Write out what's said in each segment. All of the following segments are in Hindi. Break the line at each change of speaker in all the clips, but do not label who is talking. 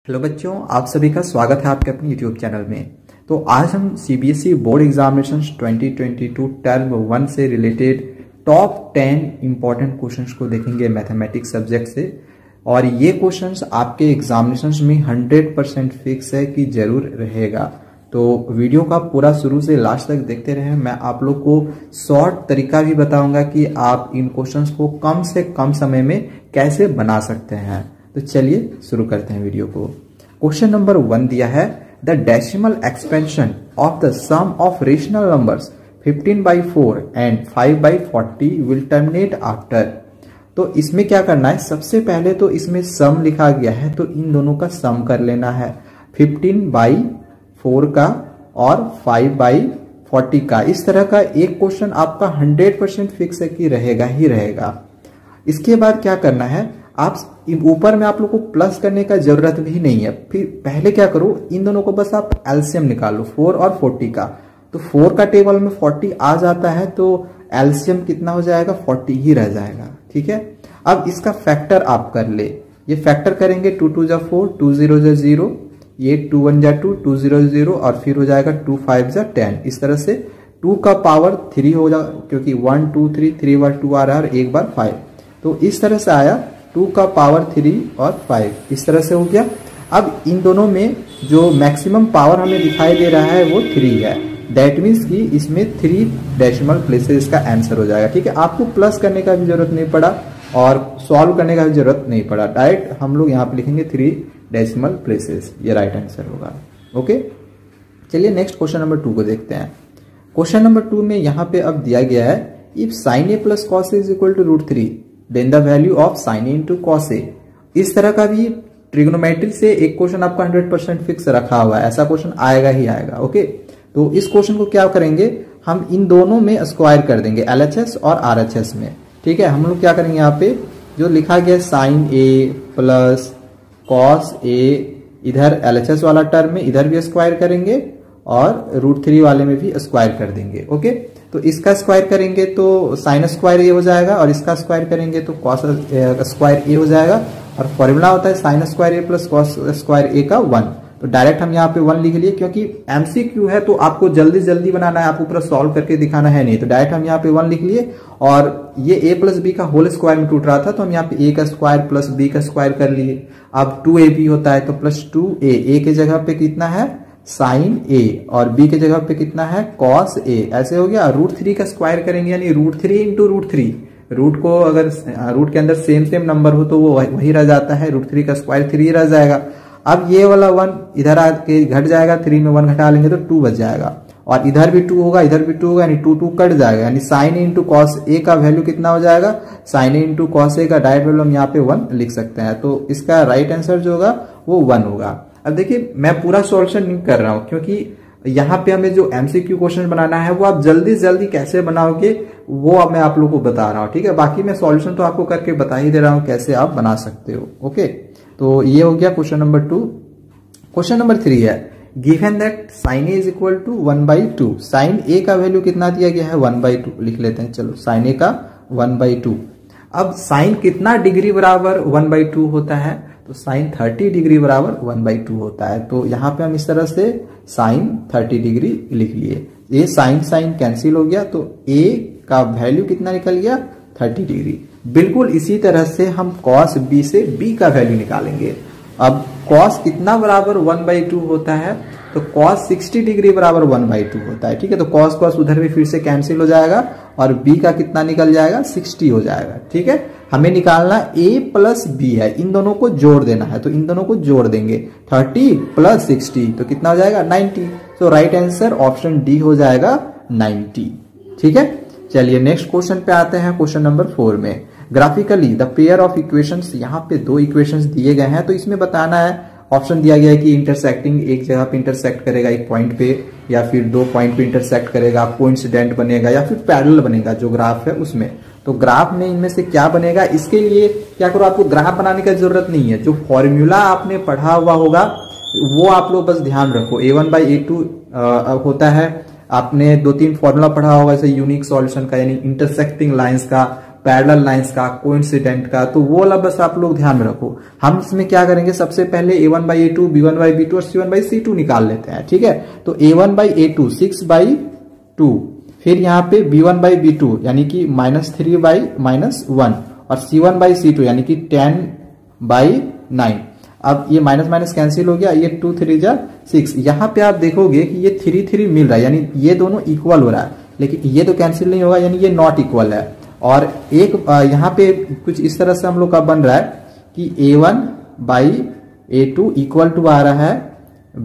हेलो बच्चों, आप सभी का स्वागत है आपके अपने यूट्यूब चैनल में। तो आज हम सीबीएसई बोर्ड एग्जामिनेशंस 2022 टर्म 1 से रिलेटेड टॉप 10 इंपॉर्टेंट क्वेश्चंस को देखेंगे मैथमेटिक्स सब्जेक्ट से। और ये क्वेश्चंस आपके एग्जामिनेशंस में 100% फिक्स है कि जरूर रहेगा। तो वीडियो का पूरा शुरू से लास्ट तक देखते रहें। मैं आप लोग को शॉर्ट तरीका भी बताऊंगा कि आप इन क्वेश्चंस को कम से कम समय में कैसे बना सकते हैं। तो चलिए शुरू करते हैं वीडियो को। क्वेश्चन नंबर 1 दिया है, the decimal expansion of the sum of rational numbers 15/4 and 5/40 will terminate after. तो इसमें क्या करना है, सबसे पहले तो इसमें सम लिखा गया है तो इन दोनों का सम कर लेना है, 15/4 का और 5/40 का। इस तरह का एक क्वेश्चन आपका 100% फिक्स है कि रहेगा ही रहेगा। इसके बाद क्या करना है, आप ऊपर में आप लोग को प्लस करने का जरूरत भी नहीं है। फिर पहले क्या करो, इन दोनों को बस आप एलसीएम निकालो 4 और 40 का। तो 4 का टेबल में 40 आ जाता है तो एलसीएम कितना हो जाएगा, 40 ही रह जाएगा। ठीक है, अब इसका फैक्टर आप कर ले। ये फैक्टर करेंगे 2 2 जा 4, 2 0 जा 0, ये 2 1 जा 2, 2 0 0 और फिर हो जाएगा 2 5 जा 10। इस तरह से 2 का पावर 3 हो जाएगा, क्योंकि 1 2 3 3 बार 2 आ रहा है और एक बार 5। तो इस तरह से आया 2 का पावर 3 और 5, इस तरह से हो गया। अब इन दोनों में जो मैक्सिमम पावर हमें दिखाई दे रहा है वो 3 है। दैट मीन्स कि इसमें 3 डेसिमल प्लेसेस का आंसर हो जाएगा। ठीक है, आपको प्लस करने का भी जरूरत नहीं पड़ा और सॉल्व करने का भी जरूरत नहीं पड़ा। डायरेक्ट हम लोग यहाँ पे लिखेंगे 3 डेसिमल प्लेसेस, ये राइट आंसर होगा। ओके, चलिए नेक्स्ट क्वेश्चन नंबर 2 को देखते हैं। क्वेश्चन नंबर 2 में यहाँ पे अब दिया गया है, if sin a plus cos a is equal to √3 then the value of sin a into cos a। इस तरह का भी ट्रिग्नोमेट्री से एक क्वेश्चन आपका 100% फिक्स रखा हुआ है, ऐसा क्वेश्चन आएगा ही आएगा। ओके, तो इस क्वेश्चन को क्या करेंगे, हम इन दोनों में स्क्वायर कर देंगे, LHS और RHS में। ठीक है, हम लोग क्या करेंगे, यहाँ पे जो लिखा गया sin a plus cos a, इधर LHS वाला टर्म में इधर भी स्क्वायर करेंगे और √3 वाले में भी स्क्वायर कर देंगे। ओके, तो इसका स्क्वायर करेंगे तो साइन स्क्वायर ए हो जाएगा और इसका स्क्वायर करेंगे तो कॉस स्क्वायर ए हो जाएगा। और फॉर्मूला होता है साइन स्क्वायर ए प्लस कॉस स्क्वायर ए का 1। तो डायरेक्ट हम यहाँ पे 1 लिख लिए, क्योंकि एमसीक्यू है तो आपको जल्दी जल्दी बनाना है, आपको पूरा सॉल्व करके दिखाना है नहीं। तो डायरेक्ट हम यहाँ पे 1 लिख लिए। और ये a प्लस बी का होल स्क्वायर में टूट रहा था तो हम यहाँ पे a का स्क्वायर प्लस b का स्क्वायर कर लिए। अब 2ab होता है तो प्लस 2a, a के जगह पे कितना है साइन a और b के जगह पे कितना है कॉस a, ऐसे हो गया। √3 का स्क्वायर करेंगे यानी √3 इंटू √3। रूट को अगर रूट के अंदर सेम नंबर हो तो वो वही रह जाता है, √3 का स्क्वायर 3 रह जाएगा। अब ये वाला 1 इधर आके घट जाएगा, 3 में 1 घटा लेंगे तो 2 बच जाएगा और इधर भी 2 होगा, इधर भी 2 होगा, यानी 2 2 कट जाएगा। यानी sine a into cos a का वैल्यू कितना हो जाएगा, sine a into cos a का डायरेक्ट वैल्यू हम यहाँ पे 1 लिख सकते हैं। तो इसका राइट आंसर जो होगा वो 1 होगा। अब देखिए, मैं पूरा सॉल्यूशन नहीं कर रहा हूं क्योंकि यहाँ पे हमें जो एमसीक्यू क्वेश्चन बनाना है वो आप जल्दी जल्दी कैसे बनाओगे वो अब मैं आप लोगों को बता रहा हूँ। ठीक है, बाकी मैं सॉल्यूशन तो आपको करके बता ही दे रहा हूँ कैसे आप बना सकते हो। ओके, तो ये हो गया क्वेश्चन नंबर 2। क्वेश्चन नंबर 3 है, given that sin a is equal to 1/2। Sine a का वैल्यू कितना दिया गया है, 1/2 लिख लेते हैं। चलो, sin a का 1/2। अब साइन कितना डिग्री बराबर 1/2 होता है, तो साइन 30 डिग्री बराबर 1/2 होता है। तो यहाँ पे हम इस तरह से साइन 30 डिग्री लिख लिए। ये साइन कैंसिल हो गया तो a का वैल्यू कितना निकल गया, 30 डिग्री। बिल्कुल इसी तरह से हम cos b से b का वैल्यू निकालेंगे। अब cos कितना बराबर 1/2 होता है, तो cos 60 डिग्री बराबर 1/2 होता है। ठीक है, तो cos उधर भी फिर से कैंसिल हो जाएगा और b का कितना निकल जाएगा, 60 हो जाएगा। ठीक है, हमें निकालना a प्लस b है, इन दोनों को जोड़ देना है। तो इन दोनों को जोड़ देंगे, 30 प्लस 60 तो कितना हो जाएगा, 90। तो राइट आंसर ऑप्शन डी हो जाएगा 90। ठीक है, चलिए नेक्स्ट क्वेश्चन पे आते हैं। क्वेश्चन नंबर 4 में graphically the pair of equations, यहाँ पे 2 इक्वेशंस दिए गए हैं तो इसमें बताना है, ऑप्शन दिया गया है कि इंटरसेक्टिंग एक जगह पे इंटरसेक्ट करेगा एक पॉइंट पे, या फिर 2 पॉइंट पे इंटरसेक्ट करेगा, कोइंसिडेंट बनेगा या फिर पैरेलल बनेगा जो ग्राफ है उसमें। तो ग्राफ में इनमें से क्या बनेगा, इसके लिए क्या करो, आपको ग्राफ बनाने की जरूरत नहीं है। जो फॉर्मूला आपने पढ़ा हुआ होगा वो आप लोग बस ध्यान रखो, a1/a2 होता है। आपने 2-3 फॉर्मूला पढ़ा होगा जैसे यूनिक सॉल्यूशन का, यानी इंटरसेक्टिंग लाइंस का, पैरेलल लाइंस का, कोइंसिडेंट का, तो वो वाला बस आप लोग ध्यान में रखो। हम इसमें क्या करेंगे, सबसे पहले a1/a2, b1/b2 और c1/c2 निकाल लेते हैं, ठीक है। तो a1/a2 6/2, फिर यहाँ पे b1/b2 यानी कि -3/-1 और c1/c2 यानी कि 10/9। अब ये माइनस माइनस कैंसिल हो गया, ये 2 3 जा 6। यहाँ पे आप देखोगे कि ये 3 3 मिल रहा है, यानी ये दोनों इक्वल हो रहा है, लेकिन ये तो कैंसिल नहीं होगा, यानी ये नॉट इक्वल है। और एक यहाँ पे कुछ इस तरह से हम लोग का बन रहा है कि a1/a2 इक्वल टू आ रहा है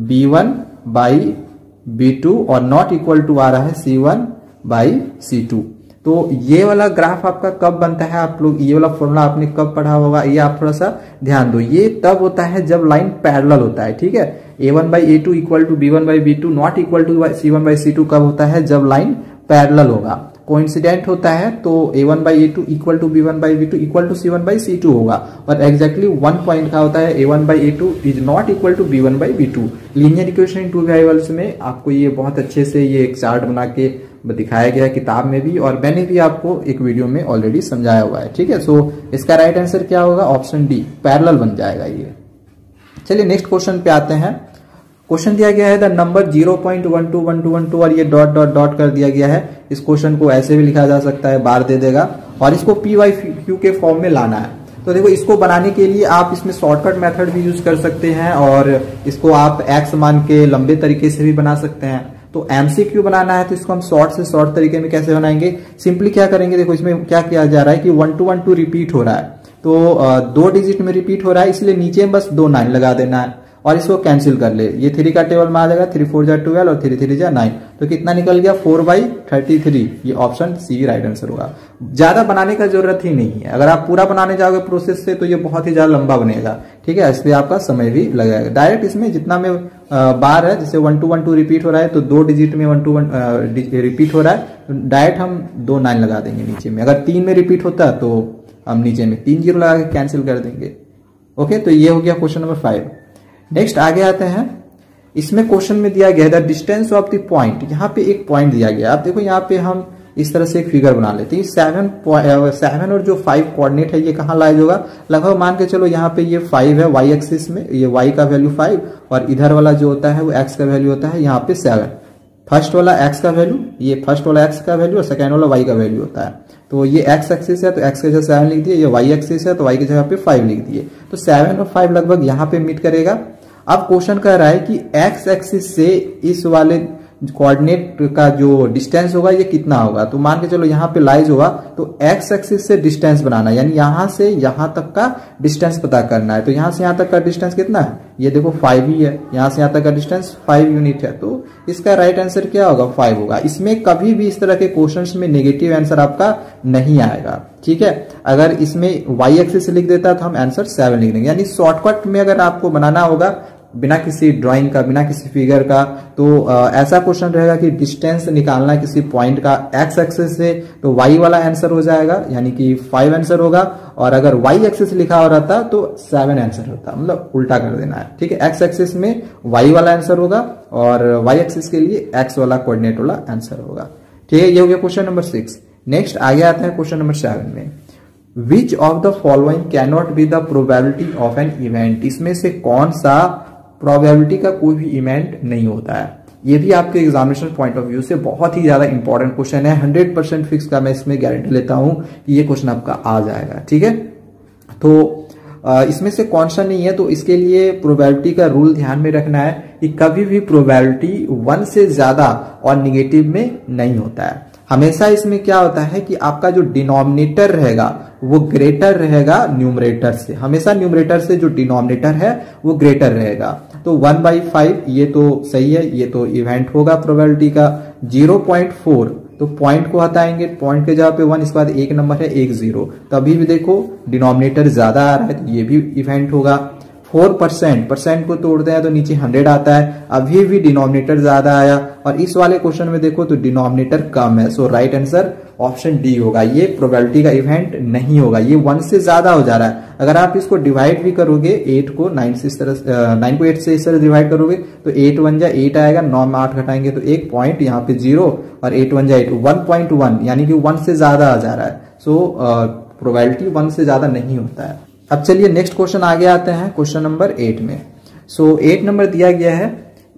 b1/b2 और नॉट इक्वल टू आ रहा है c1/c2। तो ये वाला ग्राफ आपका कब बनता है, आप लोग ये वाला फॉर्मूला आपने कब पढ़ा होगा, ये आप थोड़ा सा ध्यान दो। ये तब होता है जब लाइन पैरेलल होता है, ठीक है। a1/a2 equal to b1/b2 not equal to c1/c2 कब होता है, जब लाइन पैरेलल होगा। कोइंसिडेंट होता है तो a1/a2 equal to b1/b2 equal to c1/c2 होगा। और एग्जैक्टली 1 पॉइंट का होता है a1/a2 is not equal to b1/b2। Linear equation in two variables में आपको ये बहुत अच्छे से ये एक चार्ट बना के दिखाया गया किताब में भी, और मैंने भी आपको एक वीडियो में ऑलरेडी समझाया हुआ है, ठीक है। सो इसका राइट आंसर क्या होगा, ऑप्शन डी, पैरेलल बन जाएगा ये। चलिए नेक्स्ट क्वेश्चन पे आते हैं। क्वेश्चन दिया गया है द नंबर 0.121212 और ये डॉट डॉट डॉट कर दिया गया है। इस क्वेश्चन को ऐसे भी लिखा जा सकता है, बार दे देगा, और इसको p/q के फॉर्म में लाना है। तो देखो इसको बनाने के लिए आप इसमें शॉर्टकट मेथड भी यूज कर सकते हैं, और इसको आप x मान के लंबे तरीके से भी बना सकते हैं। तो MCQ बनाना है तो इसको हम शॉर्ट से शॉर्ट तरीके में कैसे बनाएंगे, सिंपली क्या करेंगे, देखो इसमें क्या किया जा रहा है कि 1 2 1 2 रिपीट हो रहा है, तो 2 डिजिट में रिपीट हो रहा है, इसलिए नीचे में बस 2 9 लगा देना है और इसको कैंसिल कर ले। ये 3 का टेबल में आ जाएगा, 3 4 जा 12 और 3 3 जा 9, तो कितना निकल गया 4/33। ये ऑप्शन सी राइट आंसर होगा। ज्यादा बनाने का जरूरत ही नहीं है, अगर आप पूरा बनाने जाओगे प्रोसेस से तो ये बहुत ही ज्यादा लंबा बनेगा, ठीक है, इसलिए आपका समय भी लगेगा। डायरेक्ट इसमें जितना में बार है, जैसे 1 2 1 2 रिपीट हो रहा है तो 2 डिजिट में 1 2 1 रिपीट हो रहा है, तो डायरेक्ट हम 2 9 लगा देंगे नीचे में। अगर 3 में रिपीट होता तो हम नीचे में 3 0 लगा के कैंसिल कर देंगे। ओके, तो ये हो गया क्वेश्चन नंबर 5। नेक्स्ट आगे आते हैं। इसमें क्वेश्चन में दिया गया the distance of the point. यहाँ पे एक पॉइंट दिया गया, आप देखो यहाँ पे हम इस तरह से एक फिगर बना लेते हैं। 7 और जो 5 कोऑर्डिनेट है ये कहाँ लाइज होगा, लगभग मान के चलो यहाँ पे ये 5 है y एक्सिस में, ये y का वैल्यू 5 और इधर वाला जो होता है वो x का वैल्यू होता है यहाँ पे 7। फर्स्ट वाला x का वैल्यू, ये फर्स्ट वाला x का वैल्यू और सेकेंड वाला y का वैल्यू होता है। तो ये x एक्सिस है तो x की जगह 7 लिख दिए, ये y एक्सिस है तो y की जगह पे 5 लिख दिए। तो 7 और 5 लगभग यहाँ पे मीट करेगा। अब क्वेश्चन कह रहा है कि x एक्सिस से इस वाले कोऑर्डिनेट का जो डिस्टेंस होगा ये कितना होगा। तो मान के चलो यहाँ पे लाइज होगा तो x एक्सिस से डिस्टेंस बनाना है, यानी यहाँ से यहाँ तक का डिस्टेंस पता करना है। तो यहाँ से यहाँ तक का डिस्टेंस कितना है, ये देखो 5 ही है, यहाँ से यहाँ तक का डिस्टेंस 5 यूनिट है। तो इसका राइट आंसर क्या होगा, 5 होगा। इसमें कभी भी इस तरह के क्वेश्चंस में नेगेटिव आंसर आपका नहीं आएगा, ठीक है। अगर इसमें y एक्सिस लिख देता तो हम आंसर 7 लिख देंगे। यानी शॉर्टकट में अगर आपको बनाना होगा बिना किसी ड्राइंग का, बिना किसी फिगर का, तो ऐसा क्वेश्चन रहेगा कि डिस्टेंस निकालना है किसी पॉइंट का x एक्सिस से, तो y वाला आंसर हो जाएगा, यानी कि 5 आंसर होगा। और अगर y एक्सिस लिखा हो रहता तो 7 आंसर होता, मतलब उल्टा कर देना है, ठीक है। x एक्सिस में y वाला आंसर होगा और y एक्सिस के लिए x वाला कोऑर्डिनेट वाला आंसर होगा, ठीक है। ये हो गया क्वेश्चन नंबर 6। नेक्स्ट आगे आते हैं क्वेश्चन नंबर 7 में। Which of the following can not be the probability of an event. इसमें से कौन सा प्रोबेबिलिटी का कोई भी इवेंट नहीं होता है। ये भी आपके एग्जामिनेशन पॉइंट ऑफ व्यू से बहुत ही ज्यादा इंपॉर्टेंट क्वेश्चन है। 100% फिक्स का मैं इसमें गारंटी लेता हूं कि ये क्वेश्चन आपका आ जाएगा, ठीक है। तो इसमें से कौन सा नहीं है, तो इसके लिए प्रोबेबिलिटी का रूल ध्यान में रखना है कि कभी भी प्रोबेबिलिटी 1 से ज्यादा और निगेटिव में नहीं होता है। हमेशा इसमें क्या होता है कि आपका जो डिनोमिनेटर रहेगा वो ग्रेटर रहेगा न्यूमरेटर से। हमेशा न्यूमरेटर से जो डिनोमिनेटर है वो ग्रेटर रहेगा। तो 1/5 ये तो सही है, ये तो इवेंट होगा प्रोबेबिलिटी का। 0.4 तो पॉइंट को हटाएंगे, पॉइंट के जगह पे 1, इसके बाद एक नंबर है 1 0, तभी भी देखो डिनोमिनेटर ज्यादा आ रहा है तो ये भी इवेंट होगा। 4% को तोड़ते हैं तो नीचे 100 आता है, अभी भी डिनोमिनेटर ज्यादा आया। और इस वाले क्वेश्चन में देखो तो डिनोमिनेटर कम है, सो राइट आंसर ऑप्शन डी होगा। ये प्रोबेबिलिटी का इवेंट नहीं होगा, ये 1 से ज्यादा हो जा रहा है। अगर आप इसको डिवाइड भी करोगे 8 को 9 से इस तरह 9 को 8 से इस तरह डिवाइड करोगे तो 8 1 जा 8 आएगा, 9 में 8 घटाएंगे तो 1 पॉइंट, यहाँ पे 0 और 8 1 जा 8 1.1, यानी कि 1 से ज्यादा आ जा रहा है। सो प्रोबेबिलिटी 1 से ज्यादा नहीं होता है। अब चलिए नेक्स्ट क्वेश्चन आगे आते हैं, क्वेश्चन नंबर 8 में। सो 8 नंबर दिया गया है,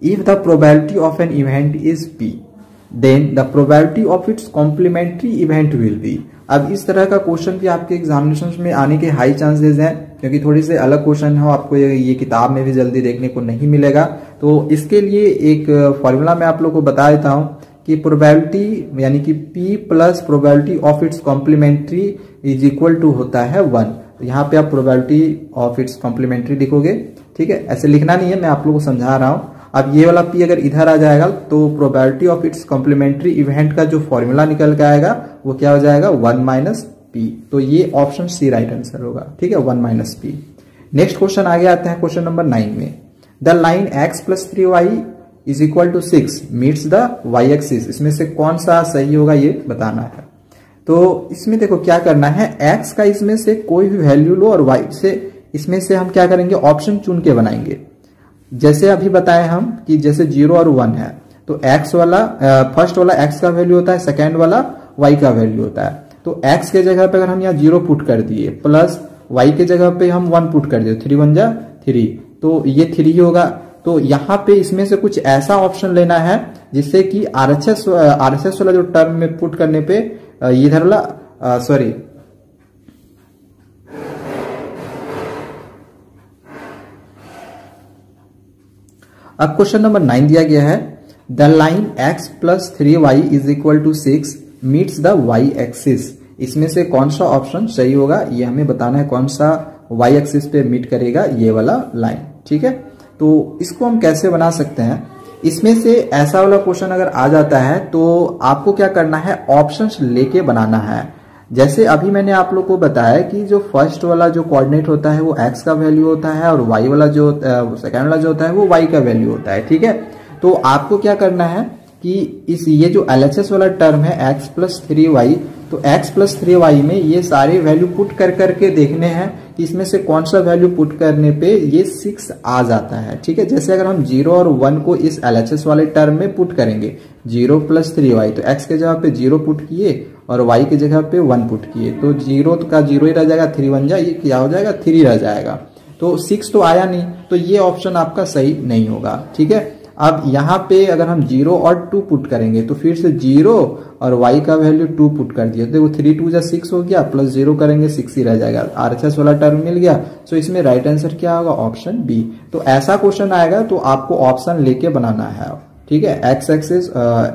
if the probability of an event is p then the probability of its complementary event will be. अब इस तरह का क्वेश्चन भी आपके एग्जामिनेशन में आने के हाई चांसेस हैं, क्योंकि थोड़ी से अलग क्वेश्चन है, आपको ये किताब में भी जल्दी देखने को नहीं मिलेगा। तो इसके लिए एक फॉर्मूला मैं आप लोग को बता देता हूं कि प्रोबेबिलिटी यानी कि p plus probability of its complementary is equal to होता है 1। तो यहाँ पे आप प्रोबेबिलिटी ऑफ इट्स कॉम्प्लीमेंट्री लिखोगे, ठीक है, ऐसे लिखना नहीं है, मैं आप लोगों को समझा रहा हूं। अब ये वाला p अगर इधर आ जाएगा तो probability of its complementary event का जो फॉर्मूला निकल के आएगा वो क्या हो जाएगा 1 माइनस p। तो ये ऑप्शन सी राइट आंसर होगा, ठीक है, 1 माइनस p। नेक्स्ट क्वेश्चन आगे आते हैं, क्वेश्चन नंबर 9 में। The line x plus 3y is equal to 6 meets the y axis. इसमें से कौन सा सही होगा ये बताना है। तो इसमें देखो क्या करना है, x का इसमें से कोई भी वैल्यू लो और y से इसमें से हम क्या करेंगे, ऑप्शन चुन के बनाएंगे। जैसे अभी बताए हम कि जैसे 0 और 1 है तो x वाला फर्स्ट वाला x का वैल्यू होता है, सेकेंड वाला y का वैल्यू होता है। तो x के जगह पे अगर हम यहाँ 0 पुट कर दिए प्लस y के जगह पे हम 1 पुट कर दिए, 3 1 जा 3, तो ये 3 ही होगा। तो यहाँ पे इसमें से कुछ ऐसा ऑप्शन लेना है जिससे कि RHS वाला जो टर्म में पुट करने पे इधर वाला सॉरी अब क्वेश्चन नंबर 9 दिया गया है, the line x plus 3y is equal to 6 meets the y axis. इसमें से कौन सा ऑप्शन सही होगा ये हमें बताना है, कौन सा y एक्सिस पे मीट करेगा ये वाला लाइन, ठीक है। तो इसको हम कैसे बना सकते हैं, इसमें से ऐसा वाला क्वेश्चन अगर आ जाता है तो आपको क्या करना है, ऑप्शंस लेके बनाना है। जैसे अभी मैंने आप लोग को बताया कि जो फर्स्ट वाला जो कोऑर्डिनेट होता है वो x का वैल्यू होता है और y वाला जो सेकंड वाला जो होता है वो y का वैल्यू होता है, ठीक है। तो आपको क्या करना है कि ये जो LHS वाला टर्म है x प्लस 3y, तो x प्लस 3y में ये सारे वैल्यू पुट कर करके देखने हैं कि इसमें से कौन सा वैल्यू पुट करने पे ये 6 आ जाता है, ठीक है। जैसे अगर हम 0 और 1 को इस LHS वाले टर्म में पुट करेंगे, 0 प्लस 3y, तो x के जगह पे 0 पुट किए और y की जगह पे 1 पुट किए, तो 0 का 0 ही रह जाएगा, 3 1 जा, ये क्या हो जाएगा 3 रह जाएगा। तो 6 तो आया नहीं, तो ये ऑप्शन आपका सही नहीं होगा, ठीक है। अब यहाँ पे अगर हम 0 और 2 पुट करेंगे तो फिर से 0 और y का वैल्यू 2 पुट कर दिया, देखो 3 2 जा 6 हो गया, प्लस 0 करेंगे 6 ही रह जाएगा, RHS वाला टर्म मिल गया। सो इसमें राइट आंसर क्या होगा, ऑप्शन बी। तो ऐसा क्वेश्चन आएगा तो आपको ऑप्शन लेके बनाना है, ठीक है। x एक्सिस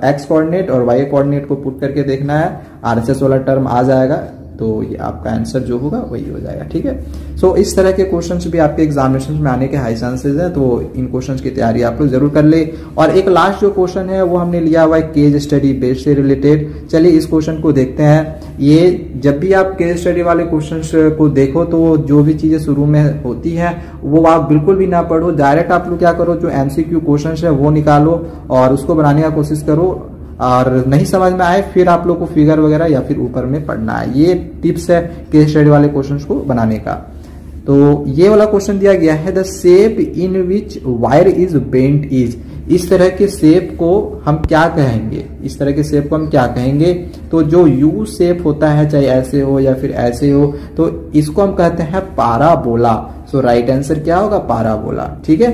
x कोऑर्डिनेट और y कोऑर्डिनेट को पुट करके देखना है, RHS वाला टर्म आ जाएगा तो ये आपका आंसर जो होगा वही हो जाएगा, ठीक है। सो इस तरह के क्वेश्चंस भी आपके एग्जामिनेशन में आने के हाई चांसेस हैं, तो इन क्वेश्चंस की तैयारी आप लोग जरूर कर ले। और एक लास्ट जो क्वेश्चन है वो हमने लिया हुआ है केस स्टडी बेस से रिलेटेड। चलिए इस क्वेश्चन को देखते हैं। ये जब भी आप केस स्टडी वाले क्वेश्चंस को देखो तो जो भी चीजें शुरू में होती है वो आप बिल्कुल भी ना पढ़ो, डायरेक्ट आप लोग क्या करो, जो MCQ क्वेश्चन है वो निकालो और उसको बनाने का कोशिश करो, और नहीं समझ में आए फिर आप लोग को फिगर वगैरह या फिर ऊपर में पढ़ना है। ये टिप्स है केस स्टडी वाले क्वेश्चंस को बनाने का। तो ये वाला क्वेश्चन दिया गया है, the shape in which wire is bent is. इस तरह के शेप को हम क्या कहेंगे, इस तरह के शेप को हम क्या कहेंगे, तो जो यू शेप होता है चाहे ऐसे हो या फिर ऐसे हो तो इसको हम कहते हैं पाराबोला। सो राइट आंसर क्या होगा, पाराबोला, ठीक है।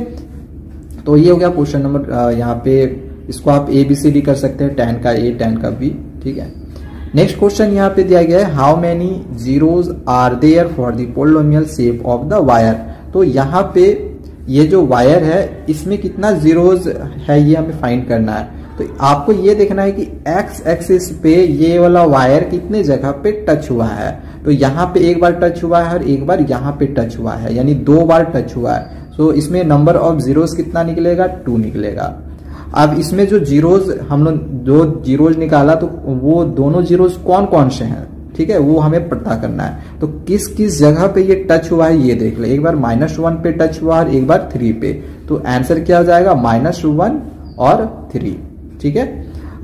तो ये हो गया क्वेश्चन नंबर, यहाँ पे इसको आप ABCD कर सकते हैं, 10 का A 10 का B, ठीक है। नेक्स्ट क्वेश्चन यहाँ पे दिया गया है, how many zeros are there for the polynomial shape of the wire. तो यहाँ पे ये जो वायर है इसमें कितना जीरोज है ये हमें फाइंड करना है। तो आपको ये देखना है कि x एक्सिस पे ये वाला वायर कितने जगह पे टच हुआ है। तो यहाँ पे एक बार टच हुआ है और एक बार यहाँ पे टच हुआ है, यानी 2 बार टच हुआ है। तो इसमें नंबर ऑफ जीरोज कितना निकलेगा, 2 निकलेगा। अब इसमें जो जीरोज हम लोग जो जीरोज निकाला तो वो दोनों जीरोज कौन कौन से हैं, ठीक है, वो हमें पता करना है। तो किस किस जगह पे ये टच हुआ है ये देख ले, एक बार -1 पे टच हुआ और एक बार 3 पे। तो आंसर क्या हो जाएगा, -1 और 3, ठीक है।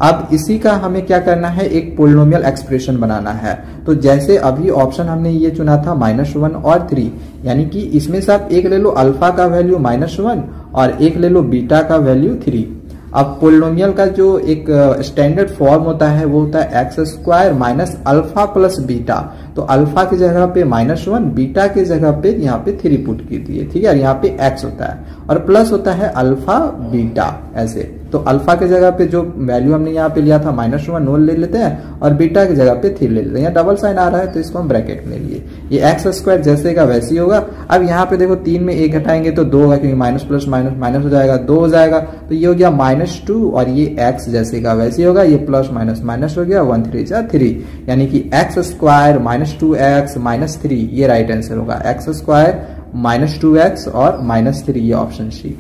अब इसी का हमें क्या करना है, एक पोलिनोमियल एक्सप्रेशन बनाना है। तो जैसे अभी ऑप्शन हमने ये चुना था -1 और 3, यानी कि इसमें से आप एक ले लो अल्फा का वैल्यू -1 और एक ले लो बीटा का वैल्यू 3। अब पोलिनोमियल का जो एक स्टैंडर्ड फॉर्म होता है वो होता है x square minus alpha plus beta. तो अल्फा की जगह पे -1, बीटा की जगह पे यहाँ पे 3 पुट कीजिए, ठीक है। और यहाँ पे एक्स होता है और प्लस होता है अल्फा बीटा ऐसे। तो अल्फा की जगह पे जो वैल्यू हमने यहाँ पे लिया था -1 वो ले लेते हैं और बीटा की जगह पे 3 ले लेते हैं। यहाँ डबल साइन आ रहा है तो इसको हम ब्रैकेट में लिए, ये एक्स स्क्वायर जैसे का वैसे ही होगा। अब यहाँ पे देखो 3 में 1 घटाएंगे तो 2 होगा, क्योंकि माइनस प्लस माइनस माइनस हो जाएगा, 2 हो जाएगा। तो ये हो गया -2 और ये एक्स जैसे का वैसे ही होगा, ये प्लस माइनस माइनस हो गया, 1 3 जा 3, यानी कि एक्स स्क्वायर -2x -3 ये राइट आंसर होगा। एक्स स्क्वायर -2x और -3 ये ऑप्शन सी,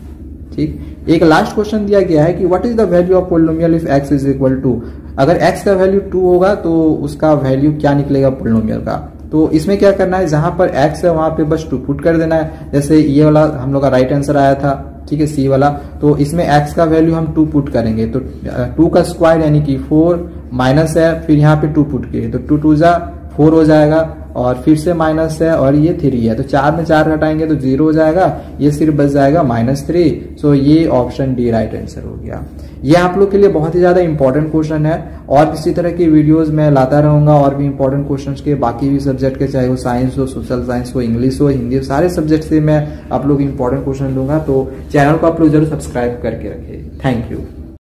ठीक। एक लास्ट क्वेश्चन दिया गया है कि what is the value of polynomial if x is equal to. अगर x का वैल्यू 2 होगा तो उसका वैल्यू क्या निकलेगा पोलिनोमियल का। तो इसमें क्या करना है, जहां पर x है वहां पे बस 2 पुट कर देना है। जैसे ये वाला हम लोग का राइट आंसर आया था, ठीक है, सी वाला। तो इसमें x का वैल्यू हम 2 पुट करेंगे, तो 2 का स्क्वायर यानी कि 4 माइनस है, फिर यहाँ पे 2 पुट किए तो 2 2 जा 4 हो जाएगा और फिर से माइनस है और ये 3 है, तो 4 में 4 घटाएंगे तो 0 हो जाएगा, ये सिर्फ बच जाएगा -3। सो ये ऑप्शन डी राइट आंसर हो गया। ये आप लोग के लिए बहुत ही ज्यादा इंपॉर्टेंट क्वेश्चन है और इसी तरह की वीडियोस मैं लाता रहूंगा और भी इंपॉर्टेंट क्वेश्चन्स के बाकी भी सब्जेक्ट के, चाहे वो साइंस हो, सोशल साइंस हो, इंग्लिश हो, हिंदी हो, सारे सब्जेक्ट से मैं आप लोग इंपॉर्टेंट क्वेश्चन दूंगा। तो चैनल को आप लोग जरूर सब्सक्राइब करके रखिए। Thank you.